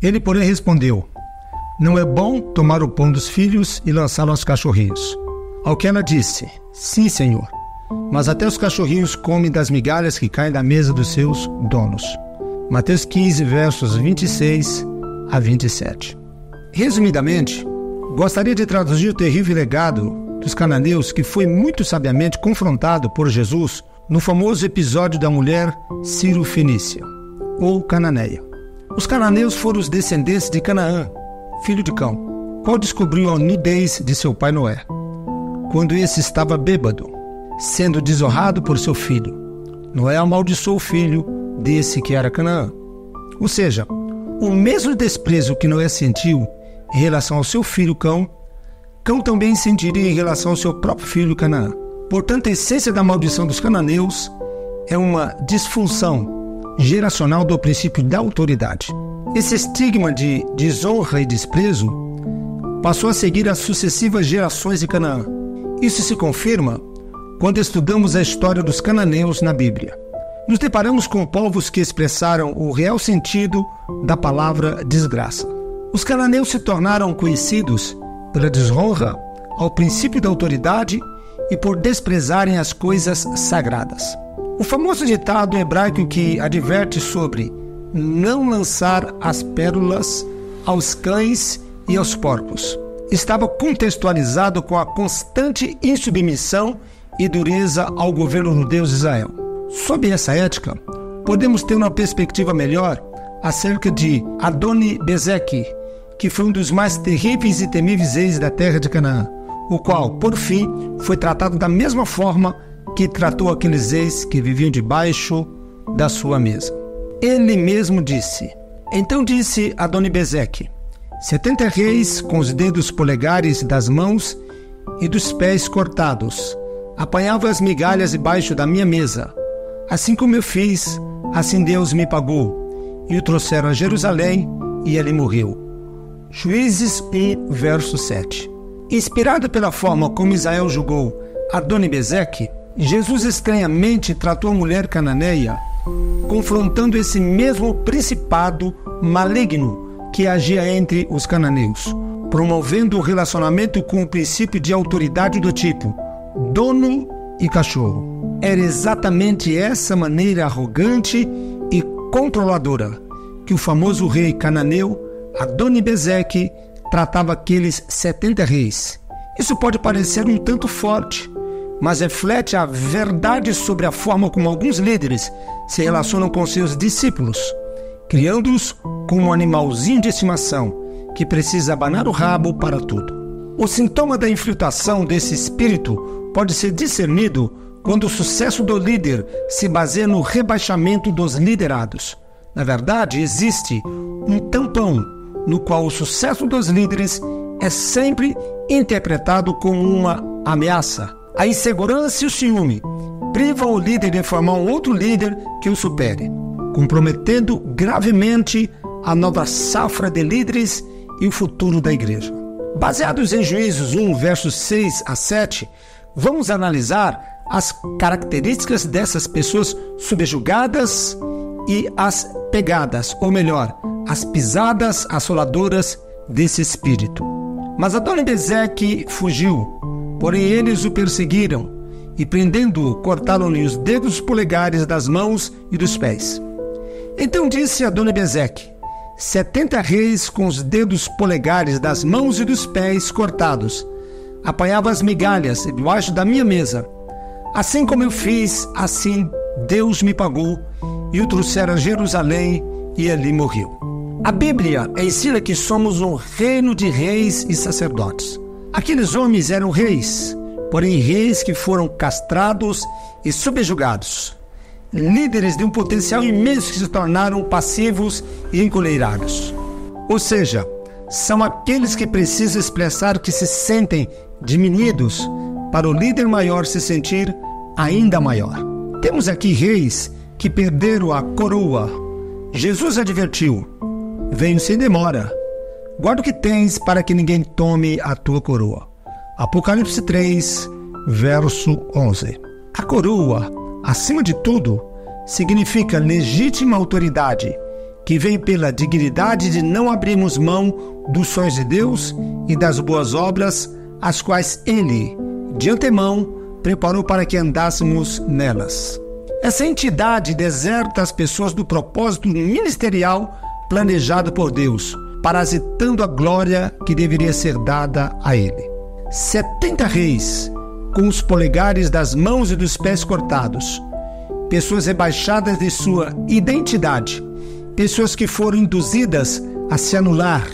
Ele, porém, respondeu: não é bom tomar o pão dos filhos e lançá-lo aos cachorrinhos. Ao que ela disse: sim, Senhor, mas até os cachorrinhos comem das migalhas que caem da mesa dos seus donos. Mateus 15, versos 26 a 27. Resumidamente, gostaria de traduzir o terrível legado dos cananeus que foi muito sabiamente confrontado por Jesus no famoso episódio da mulher Ciro-Fenícia, ou cananeia. Os cananeus foram os descendentes de Canaã, filho de Cão, qual descobriu a nudez de seu pai Noé, quando esse estava bêbado, sendo desonrado por seu filho. Noé amaldiçoou o filho desse que era Canaã. Ou seja, o mesmo desprezo que Noé sentiu em relação ao seu filho Cão, Cão também sentiria em relação ao seu próprio filho Canaã. Portanto, a essência da maldição dos cananeus é uma disfunção geracional do princípio da autoridade. Esse estigma de desonra e desprezo passou a seguir as sucessivas gerações de Canaã. Isso se confirma quando estudamos a história dos cananeus na Bíblia. Nos deparamos com povos que expressaram o real sentido da palavra desgraça. Os cananeus se tornaram conhecidos pela desonra ao princípio da autoridade e por desprezarem as coisas sagradas. O famoso ditado hebraico que adverte sobre não lançar as pérolas aos cães e aos porcos estava contextualizado com a constante insubmissão e dureza ao governo do Deus de Israel. Sob essa ética, podemos ter uma perspectiva melhor acerca de Adoni-Bezeque, que foi um dos mais terríveis e temíveis reis da terra de Canaã, o qual, por fim, foi tratado da mesma forma que tratou aqueles reis que viviam debaixo da sua mesa. Ele mesmo disse: então disse Adoni-Bezeque: 70 reis com os dedos polegares das mãos e dos pés cortados apanhavam as migalhas debaixo da minha mesa. Assim como eu fiz, assim Deus me pagou, e o trouxeram a Jerusalém, e ele morreu. Juízes 1, verso 7. Inspirado pela forma como Israel julgou Adoni-Bezeque, Jesus estranhamente tratou a mulher cananeia, confrontando esse mesmo principado maligno que agia entre os cananeus, promovendo o relacionamento com o princípio de autoridade do tipo dono e cachorro. Era exatamente essa maneira arrogante e controladora que o famoso rei cananeu Adoni-Bezeque tratava aqueles 70 reis. Isso pode parecer um tanto forte, mas reflete a verdade sobre a forma como alguns líderes se relacionam com seus discípulos, criando-os como um animalzinho de estimação que precisa abanar o rabo para tudo. O sintoma da infiltração desse espírito pode ser discernido quando o sucesso do líder se baseia no rebaixamento dos liderados. Na verdade, existe um tampão no qual o sucesso dos líderes é sempre interpretado como uma ameaça. A insegurança e o ciúme privam o líder de formar um outro líder que o supere, comprometendo gravemente a nova safra de líderes e o futuro da igreja. Baseados em Juízes 1, versos 6 a 7, vamos analisar as características dessas pessoas subjugadas e as pegadas, ou melhor, as pisadas assoladoras desse espírito. Mas Adoni-Bezeque fugiu, porém eles o perseguiram e, prendendo-o, cortaram-lhe os dedos polegares das mãos e dos pés. Então disse Adoni-Bezeque: 70 reis com os dedos polegares das mãos e dos pés cortados apanhavam as migalhas debaixo da minha mesa. Assim como eu fiz, assim Deus me pagou, e o trouxeram a Jerusalém, e ali morreu. A Bíblia ensina que somos um reino de reis e sacerdotes. Aqueles homens eram reis, porém reis que foram castrados e subjugados, líderes de um potencial imenso que se tornaram passivos e encolheirados. Ou seja, são aqueles que precisam expressar que se sentem diminuídos para o líder maior se sentir ainda maior. Temos aqui reis que perderam a coroa. Jesus advertiu: venho sem demora, guarda o que tens para que ninguém tome a tua coroa. Apocalipse 3, verso 11. A coroa, acima de tudo, significa legítima autoridade que vem pela dignidade de não abrirmos mão dos sonhos de Deus e das boas obras, as quais Ele, de antemão, preparou para que andássemos nelas. Essa entidade deserta as pessoas do propósito ministerial planejado por Deus, parasitando a glória que deveria ser dada a Ele. 70 reis, com os polegares das mãos e dos pés cortados, pessoas rebaixadas de sua identidade, pessoas que foram induzidas a se anular.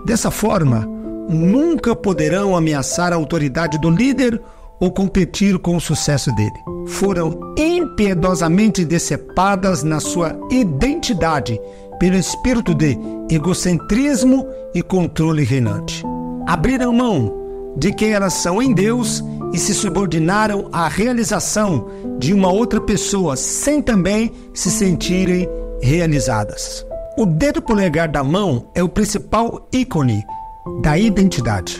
Dessa forma, nunca poderão ameaçar a autoridade do líder ou competir com o sucesso dele. Foram impiedosamente decepadas na sua identidade pelo espírito de egocentrismo e controle reinante. Abriram mão de quem elas são em Deus e se subordinaram à realização de uma outra pessoa sem também se sentirem realizadas. O dedo polegar da mão é o principal ícone da identidade.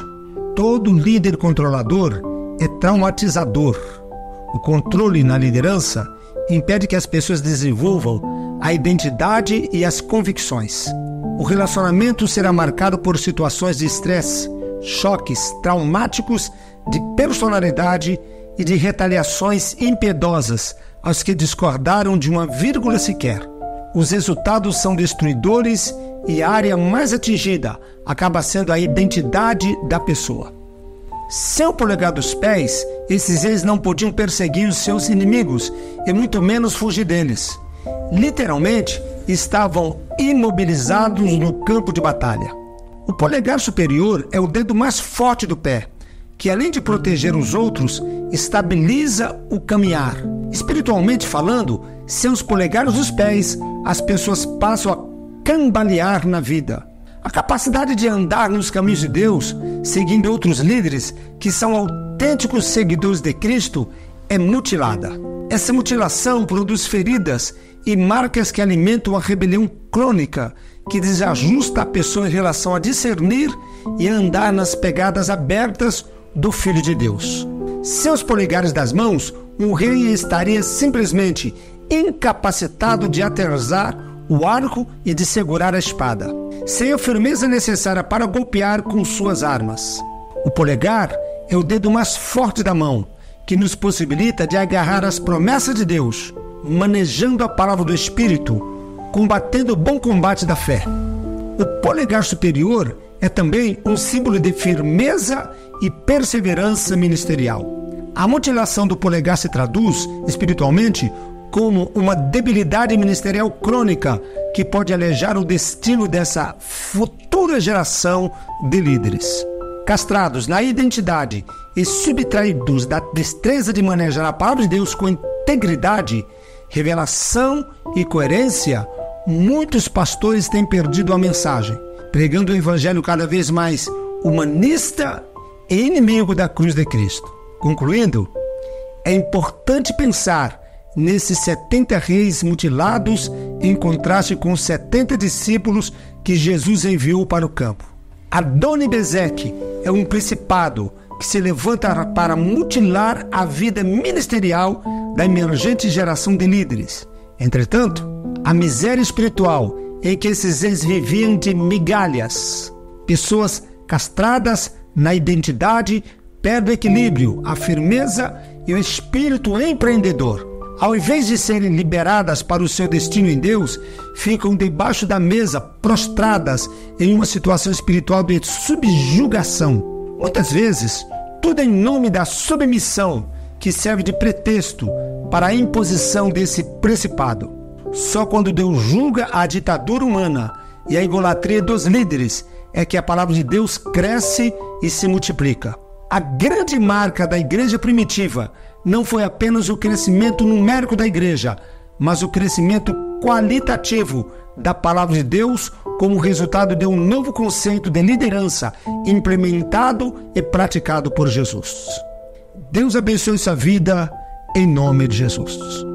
Todo líder controlador é traumatizador. O controle na liderança impede que as pessoas desenvolvam a identidade e as convicções. O relacionamento será marcado por situações de estresse, choques traumáticos de personalidade e de retaliações impiedosas aos que discordaram de uma vírgula sequer. Os resultados são destruidores e a área mais atingida acaba sendo a identidade da pessoa. Sem o polegar dos pés, esses reis não podiam perseguir os seus inimigos e muito menos fugir deles. Literalmente, estavam imobilizados no campo de batalha. O polegar superior é o dedo mais forte do pé, que além de proteger os outros, estabiliza o caminhar. Espiritualmente falando, sem os polegares dos pés, as pessoas passam a cambalear na vida. A capacidade de andar nos caminhos de Deus, seguindo outros líderes que são autênticos seguidores de Cristo, é mutilada. Essa mutilação produz feridas e marcas que alimentam a rebelião crônica, que desajusta a pessoa em relação a discernir e a andar nas pegadas abertas do Filho de Deus. Sem os polegares das mãos, um rei estaria simplesmente incapacitado de aterzar o arco e de segurar a espada, sem a firmeza necessária para golpear com suas armas. O polegar é o dedo mais forte da mão, que nos possibilita de agarrar as promessas de Deus, manejando a palavra do Espírito, combatendo o bom combate da fé. O polegar superior é também um símbolo de firmeza e perseverança ministerial. A mutilação do polegar se traduz, espiritualmente, como uma debilidade ministerial crônica que pode alejar o destino dessa futura geração de líderes. Castrados na identidade e subtraídos da destreza de manejar a palavra de Deus com integridade, revelação e coerência, muitos pastores têm perdido a mensagem, pregando o evangelho cada vez mais humanista e inimigo da cruz de Cristo. Concluindo, é importante pensar nesses 70 reis mutilados em contraste com os 70 discípulos que Jesus enviou para o campo. Adoni-Bezeque é um principado que se levanta para mutilar a vida ministerial da emergente geração de líderes. Entretanto, a miséria espiritual em que esses reis viviam de migalhas, pessoas castradas na identidade, perdem o equilíbrio, a firmeza e o espírito empreendedor. Ao invés de serem liberadas para o seu destino em Deus, ficam debaixo da mesa, prostradas em uma situação espiritual de subjugação. Muitas vezes, tudo em nome da submissão, que serve de pretexto para a imposição desse principado. Só quando Deus julga a ditadura humana e a idolatria dos líderes é que a palavra de Deus cresce e se multiplica. A grande marca da igreja primitiva não foi apenas o crescimento numérico da igreja, mas o crescimento qualitativo da palavra de Deus como resultado de um novo conceito de liderança implementado e praticado por Jesus. Deus abençoe sua vida em nome de Jesus.